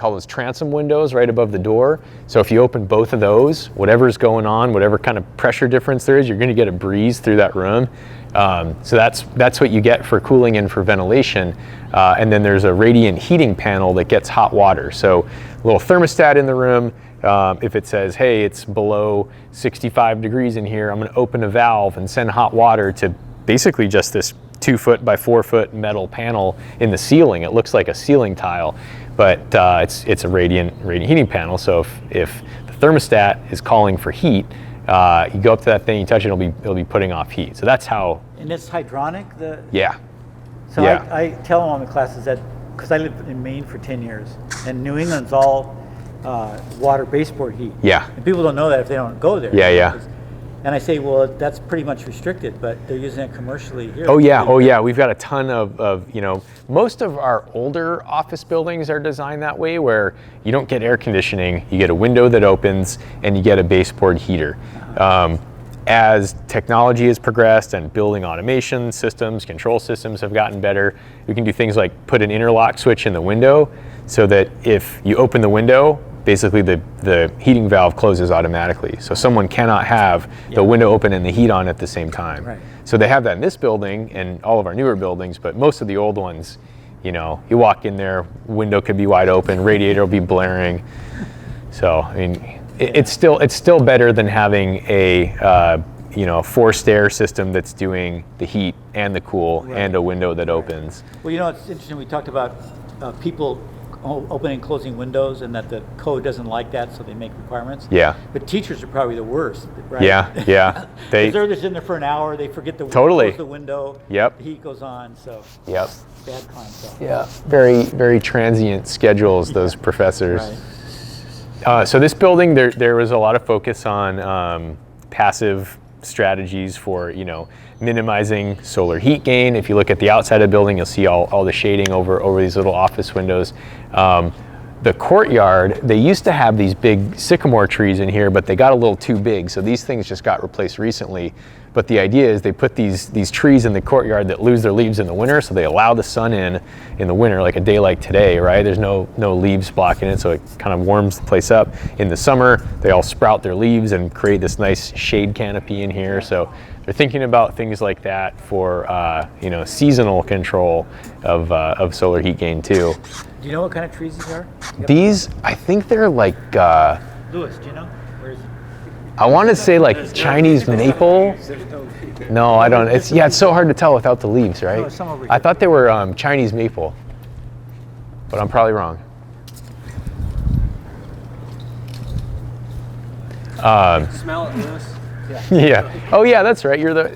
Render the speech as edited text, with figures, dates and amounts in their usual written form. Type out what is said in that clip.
call those transom windows right above the door. So if you open both of those, whatever's going on, whatever kind of pressure difference there is, you're going to get a breeze through that room. So that's what you get for cooling and for ventilation. And then there's a radiant heating panel that gets hot water. So a little thermostat in the room. If it says, hey, it's below 65 degrees in here, I'm going to open a valve and send hot water to basically just this 2 foot by 4 foot metal panel in the ceiling. It looks like a ceiling tile, but it's a radiant heating panel. So if the thermostat is calling for heat, you go up to that thing, you touch it, it'll be putting off heat. So that's how. And it's hydronic. Yeah. So yeah. I tell them on the classes that, because I lived in Maine for 10 years, and New England's all water baseboard heat. Yeah. And people don't know that if they don't go there. Yeah. And I say, well, that's pretty much restricted, but they're using it commercially here. Oh yeah. We've got a ton of most of our older office buildings are designed that way, where you don't get air conditioning, you get a window that opens, and you get a baseboard heater. As technology has progressed and building automation systems, control systems have gotten better, we can do things like put an interlock switch in the window so that if you open the window, basically the heating valve closes automatically. So someone cannot have the window open and the heat on at the same time. Right. So they have that in this building and all of our newer buildings, but most of the old ones, you walk in there, window could be wide open, radiator will be blaring. So, I mean, it's still better than having a forced air system that's doing the heat and the cool and a window that opens. Well, it's interesting, we talked about people opening and closing windows, and that the code doesn't like that, so they make requirements. Yeah. But teachers are probably the worst, right? Yeah. They're just in there for an hour, they forget to totally close the window. Yep. The heat goes on, so. Yep. Bad concept. Yeah. Very, very transient schedules, those professors. Right. So this building, there was a lot of focus on passive strategies for minimizing solar heat gain. If you look at the outside of the building, you'll see all the shading over these little office windows. The courtyard, they used to have these big sycamore trees in here, but they got a little too big, so these things just got replaced recently. But the idea is they put these trees in the courtyard that lose their leaves in the winter, so they allow the sun in the winter, like a day like today, right? There's no leaves blocking it, so it kind of warms the place up. In the summer, they all sprout their leaves and create this nice shade canopy in here. So they're thinking about things like that for seasonal control of solar heat gain too. Do you know what kind of trees these are? These, I think they're like Lewis, do you know? Where is it? I want to say like Chinese maple. No, I don't. It's so hard to tell without the leaves, right? No, some over here. I thought they were Chinese maple, but I'm probably wrong. Smell it, Lewis. Yeah. Oh yeah, that's right. You're the